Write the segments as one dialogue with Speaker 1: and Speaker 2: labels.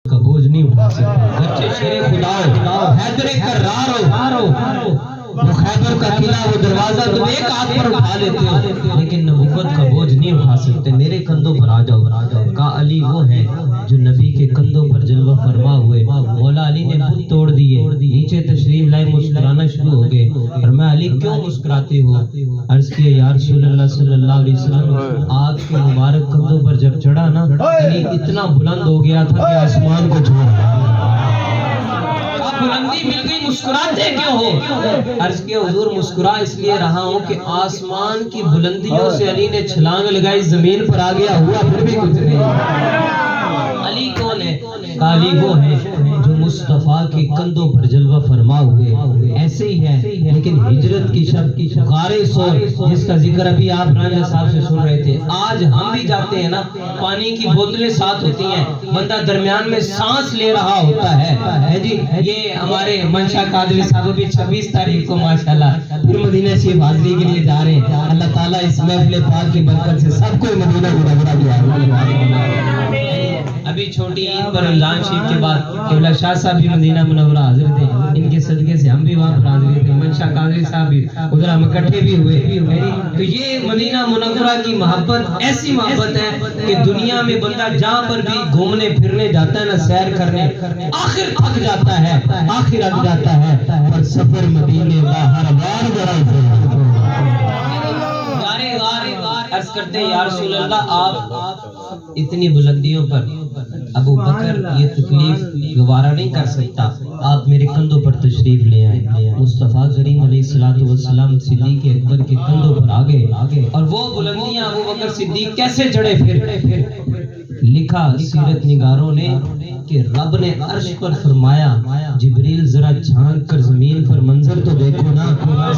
Speaker 1: کا بوجھ نہیں اٹھا سکتا. بچے شیر خدا ہو، حیدر کرار ہو، وہ خیبر کا قلعہ، وہ دروازہ تم ایک ہاتھ پر اٹھا لیتے ہو لیکن نبوت کا بوجھ نہیں اٹھا سکتے. میرے کندھوں پر آ جاؤ. کہا علی وہ ہے جو نبی کے کندھوں پر جلوہ فرما ہوئے. مولا علی نے بت توڑ دیے، نیچے تشریف لائے، مسکرانا شروع ہو گئے. اور میں علی کیوں مسکراتے ہو؟ عرض کیا یا رسول اللہ صلی اللہ علیہ وسلم، آپ کے مبارک کندھوں پر جب چڑھا نا، علی اتنا بلند ہو گیا تھا کہ آسمان کو چھو رہا. بلندی مل گئی، مسکراتے کیوں ہو؟ عرض کیا حضور مسکرا اس لیے رہا ہوں کہ آسمان کی بلندیوں سے علی نے چھلانگ لگائی، زمین پر آ گیا، ہوا پھر بھی کچھ نہیں. علی کون ہے؟ علی وہ ہے جو مصطفیٰ کے کندھوں پر جلوہ فرما ہوئے. ایسے ہی ہے لیکن ہجرت کی شب غار ثور جس کا ذکر ابھی آپ راجہ صاحب سے سن رہے تھے. آج ہم بھی جاتے ہیں نا، پانی کی بوتلیں ساتھ ہوتی ہیں، بندہ درمیان میں سانس لے رہا ہوتا ہے جی. یہ ہمارے منشا قادری صاحب بھی 26 تاریخ کو ماشاءاللہ پھر مدینہ شریف حاضری کے لیے جا رہے ہیں. اللہ تعالیٰ اس محفل پاک کی برکت سے سب کو مدینہ منورہ دیا. ابھی چھوٹی عید پر رمضان شریف کے بعد قبلہ شاہ صاحب بھی مدینہ منورہ حاضر تھے، ان کے صدقے سے ہم بھی وہاں پر حاضر تھے. منشا قادری صاحب بھی ادھر، ہم اکٹھے بھی ہوئے. تو یہ مدینہ منورہ کی محبت ایسی محبت ہے کہ دنیا میں بندہ جہاں پر بھی گھومنے پھرنے جاتا ہے نا، سیر کرنے، آخر تھک جاتا ہے، آخر اگ جاتا ہے، پر سفر مدینے کا ہر بار بڑا عرض کرتے ہیں یا رسول اللہ، آپ اتنی بلندیوں پر ابو بکر یہ تکلیف گوارا نہیں کر سکتا، آپ میرے کندھوں پر تشریف لے آئے. مصطفیٰ کریم علیہ السلام صدیق اکبر کے کندھوں پر آگے، اور وہ بلندیاں ابو بکر صدیق کیسے چڑھے. پھر لکھا سیرت نگاروں نے کہ رب نے عرش پر فرمایا جبریل ذرا جھانک کر زمین پر منظر تو دیکھو نا.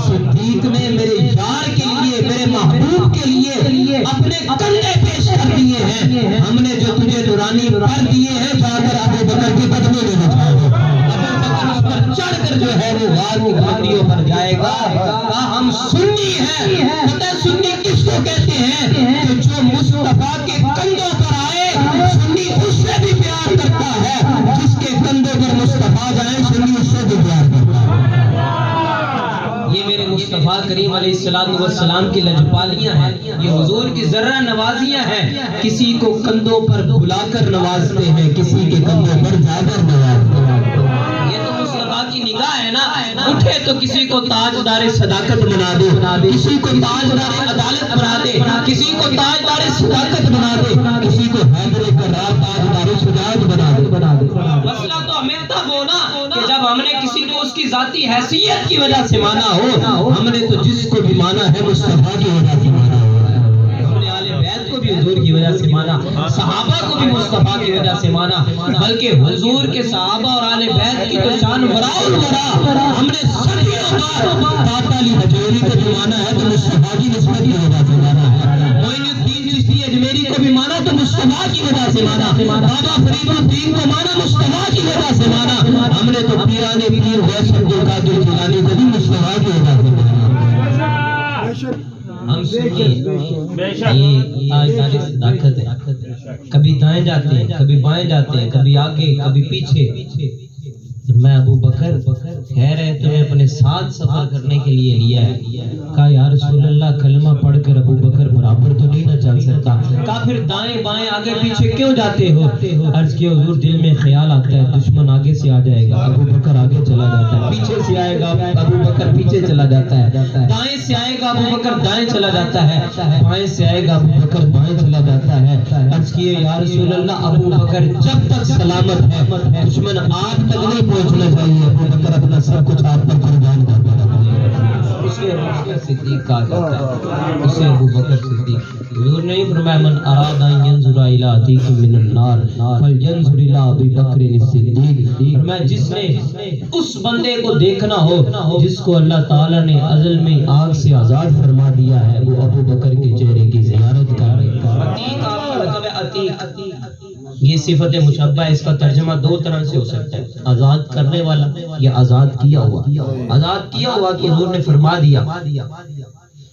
Speaker 1: صدیق نے میرے یار کے لیے، میرے محبوب کے لیے اپنے کندھے پیش کر دیے ہیں. ہم نے جو تجھے دورانی پر دیے ہیں، جا کر ابو بکر کے بدلے میں لٹاؤ. ابو بکر اس پر چڑھ کر جو ہے وہ غار کی بلندیوں پر جائے گا. ہم سنی ہیں، پتہ ہے سنی کس کو کہتے ہیں؟ کہ جو مصطفیٰ کے کندھوں پر آئے، سنی اس سے بھی پیار کرتا ہے. جس کے کندھوں پر مصطفیٰ جائیں، سنی اس سے بھی پیار کرتا ہے. یہ میرے مصطفیٰ کریم علیہ السلام کی لجپالیاں ہیں، یہ حضور کی ذرہ نوازیاں ہیں. کسی کو کندھوں پر بلا کر نوازتے ہیں، کسی کے کندھوں پر جا کر نوازتے ہیں. یہ تو مصطفیٰ کی نگاہ ہے نا. اٹھے تو کسی کو تاجدار صداقت بنا دے، کسی کو تاجدار عدالت بنا دے، کسی کو تاجدار صداقت بنا دے، کسی کو حیدر کرار تاجدار شجاعت بنا دے. مسئلہ تو ہمیں تب ہونا کہ جب ہم نے کسی کو اس کی ذاتی حیثیت کی وجہ سے مانا ہو. ہم نے تو جس کو بھی مانا ہے مصطفیٰ کی وجہ سے مانا ہو. ہم نے آل بیت کو بھی حضور کی وجہ سے مانا، صحابہ کو بھی مصطفیٰ کی وجہ سے مانا، بلکہ حضور کے صحابہ اور آل بیت کی تو شان وراء بڑا. ہم نے صدیوں بعد داتا علی حجویری کو بھی مانا ہے تو مصطفیٰ کی نسبت کی وجہ سے مانا ہے. معین الدین چشتی اجمیری کو بھی مانا تو مصطفیٰ کی وجہ سے مانا. بابا فرید الدین کو مانا مصطفیٰ کی وجہ سے مانا. ہم نے تو پیران پیر غوث عبد القادر جیلانی کو بھی مصطفیٰ کی وجہ سے مانا. ہم سنیے، یہ تاجدار صداقت ہے. کبھی دائیں جاتے ہیں، کبھی بائیں جاتے ہیں، کبھی آگے کبھی پیچھے. میں ابو بکر خیر ہے تمہیں اپنے ساتھ سفر کرنے کے لیے لیا ہے. کہا یا رسول اللہ کلمہ پڑھ کر ابو بکر برابر تو نہیں نہ چل سکتا. کہا پھر دائیں بائیں آگے پیچھے کیوں جاتے ہو؟ عرض کیا حضور دل میں خیال آتا ہے دشمن آگے سے آ جائے گا، ابو بکر آگے چلا جاتا ہے، پیچھے سے آئے گا ابو بکر پیچھے چلا جاتا ہے، دائیں سے آئے گا ابو بکر دائیں چلا جاتا ہے، بائیں سے آئے گا ابو بکر بائیں چلا جاتا ہے. عرض کیے یا رسول اللہ ابو بکر جب تک سلامت ہے دشمن آپ تک نہیں پہنچنا چاہیے. ابو بکر اپنا سب کچھ آپ پر قربان کر دیتا ہے. اسے ابو بکر صدیق کہا جاتا ہے، اسے ابو بکر صدیق. حضور نے فرمایا من اراد ان ينظر الى عتیق من النار فلينظر الى ابی بکر الصدیق. فرمایا جس نے اس بندے کو دیکھنا ہو جس کو اللہ تعالیٰ نے ازل میں آگ سے آزاد فرما دیا ہے، وہ ابو بکر کے چہرے کی زیارت کرے. عتیق آپ کا مطلب ہے عتیق. یہ صفت مشبہ، اس کا ترجمہ دو طرح سے ہو سکتا ہے، آزاد کرنے والا یا آزاد کیا ہوا. آزاد کیا ہوا کہ حضور نے فرما دیا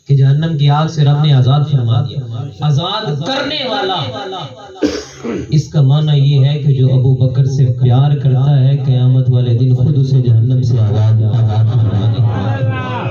Speaker 1: کہ جہنم کی آگ سے رب نے آزاد فرما دیا. آزاد کرنے والا اس کا معنی یہ ہے کہ جو ابو بکر سے پیار کرتا ہے قیامت والے دن خود اسے جہنم سے آزاد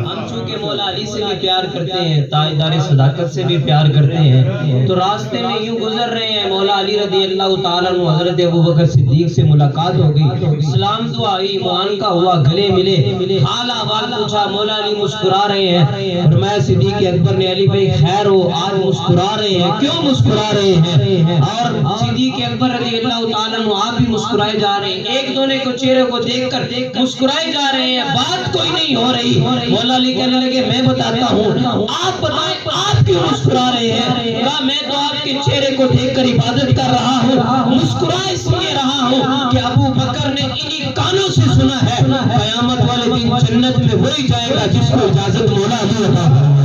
Speaker 1: ہم چونکہ مولا علی سے بھی پیار کرتے ہیں، تاجدار صداقت سے بھی پیار کرتے ہیں، تو راستے میں یوں گزر رہے ہیں، مولا علی رضی اللہ تعالیٰ عنہ حضرت ابو بکر صدیق سے ملاقات ہو گئی، سلام دعا ہوئی، معانقہ ہوا، گلے ملے، حال احوال پوچھا، مولا علی مسکرا رہے ہیں، فرمایا صدیق اکبر نے علی بھائی خیر ہو، آج مسکرا رہے ہیں، کیوں مسکرا رہے ہیں؟ اور صدیق اکبر رضی اللہ تعالیٰ عنہ آپ بھی مسکرائے جا رہے ہیں، ایک دونے کو چہرے کو دیکھ کر مسکرائے جا رہے ہیں، بات کوئی نہیں ہو رہی۔ مولا علی کہنے لگے میں بتاتا ہوں، آپ بتائیں آپ کیوں مسکرا رہے ہیں؟ کہا میں تو آپ کے چہرے کو دیکھ کر عبادت کر رہا ہوں، مسکرا اس لیے رہا ہوں کہ ابو بکر نے انہی کانوں سے سنا ہے قیامت والے دن جنت میں وہی جائے گا جس کو اجازت مولا علی عطا فرمائے۔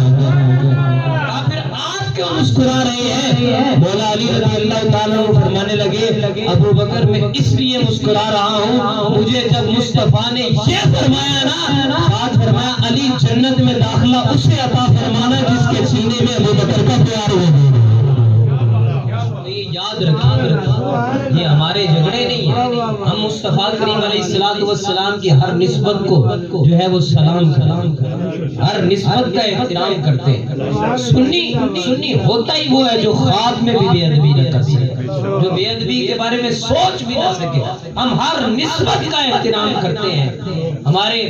Speaker 1: پھر آپ کیوں مسکرا رہے ہیں؟ مولا علی رضی اللہ تعالیٰ عنہ فرمانے لگے ابو بکر میں اس لیے مسکرا رہا ہوں، مجھے جب مصطفیٰ نے یہ فرمایا نا، ساتھ فرمایا علی جنت میں داخلہ اسے عطا فرمانا جس کے سینے میں ابو بکر کا پیار ہو۔ یاد رکھیں یہ ہمارے جھگڑے نہیں ہیں، ہم مصطفیٰ کریم علیہ السلام کی ہر نسبت کو جو ہے وہ سلام کریں، ہر نسبت کا احترام کرتے ہیں۔ سنی ہوتا ہی وہ ہے جو خواب میں بھی بے ادبی نہ کر سکے، جو بے ادبی کے بارے میں سوچ بھی نہ سکے، ہم ہر نسبت کا احترام کرتے ہیں۔ ہمارے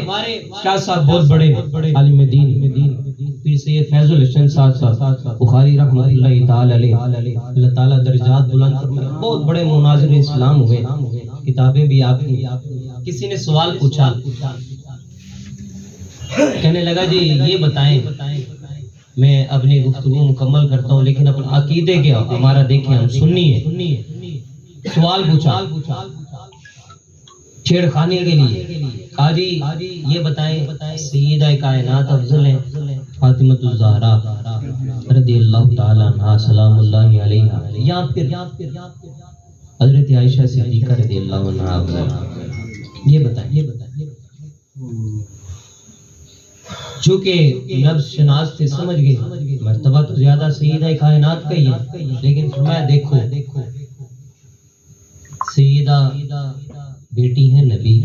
Speaker 1: شاہ صاحب بہت بڑے عالم دین پیر سید فیض الحسن صاحب بخاری رحمۃ اللہ تعالی علیہ، اللہ تعالیٰ درجات بلند فرمائے، بہت بڑے مناظر اسلام ہوئے، کتابیں بھی آپ کی۔ کسی نے سوال پوچھا، کہنے لگا جی یہ بتائیں، میں اپنی گفتگو مکمل کرتا ہوں لیکن اپنے عقیدے کے ہمارا دیکھیں ہم سنی ہے، سوال پوچھا چھیڑ خانے کے لیے، کہا جی یہ بتائیں سیدہ کائنات افضل ہیں فاطمہ الزہرا رضی اللہ تعالیٰ عنہ سلام اللہ علیہا یا پھر حضرت عائشہ صدیقہ رضی اللہ عنہ افضل؟ یہ بتائیں۔ چونکہ نفس شناس سے سمجھ گئے مرتبہ تو زیادہ سیدہ کائنات کا ہی ہے، لیکن فرمایا دیکھو سیدہ بیٹی ہے نبی،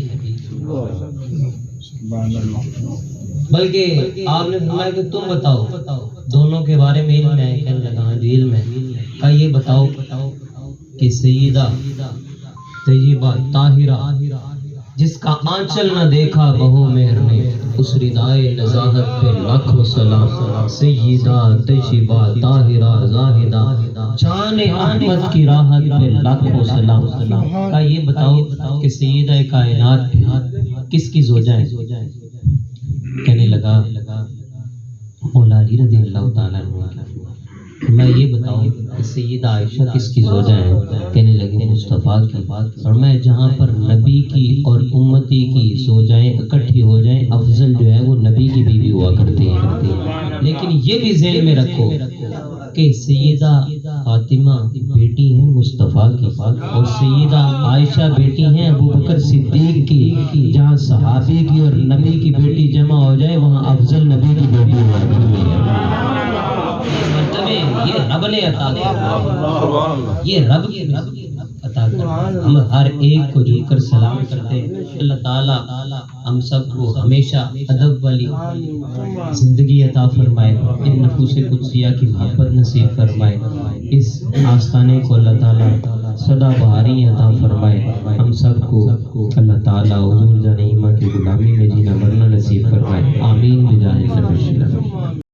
Speaker 1: بلکہ آپ نے فرمایا کہ تم بتاؤ دونوں کے بارے میں علم ہے؟ کہنے لگا جی علم ہے۔ کہا یہ بتاؤ کہ سیدہ طیبہ طاہرہ جس کا آنچل نہ دیکھا بہو مہر نے، اس ردائے نزاہت پہ لاکھوں سلام، سیدہ طیبہ طاہرہ زاہدہ جان احمد کی راحت پہ لاکھوں سلام۔ کہا یہ بتاؤ کہ سیدہ کائنات کس کی زوجہ ہے؟ کہنے لگا مولا علی رضی اللہ تعالیٰ عنہ۔ میں یہ بتاؤں کہ سیدہ عائشہ کس کی زوجہ ہے؟ کہنے لگے مصطفیٰ کی۔ اور میں جہاں پر نبی کی اور امتی کی زوجائیں اکٹھی ہو جائیں، افضل جو ہے وہ نبی کی بیوی ہوا کرتی ہے۔ لیکن یہ بھی ذہن میں رکھو کہ سیدہ فاطمہ بیٹی ہیں مصطفیٰ کی، اور سیدہ عائشہ بیٹی ہیں ابو بکر صدیق کی۔ جہاں صحابی کی اور نبی کی بیٹی جمع ہو جائے وہاں افضل نبی کی بیٹی ہوا کرتی ہے۔ یہ رب نے عطا کیا، یہ رب عطا کیا۔ ہم ہر ایک کو جھک کر سلام کرتے ہیں۔ اللہ تعالیٰ ہم سب کو ہمیشہ ادب والی زندگی عطا فرمائے، ان نفوس قدسیہ کی محبت نصیب فرمائے، اس آستانے کو اللہ تعالیٰ سدا بہاری عطا فرمائے، ہم سب کو اللہ تعالیٰ حضور جان ایمہ کی غلامی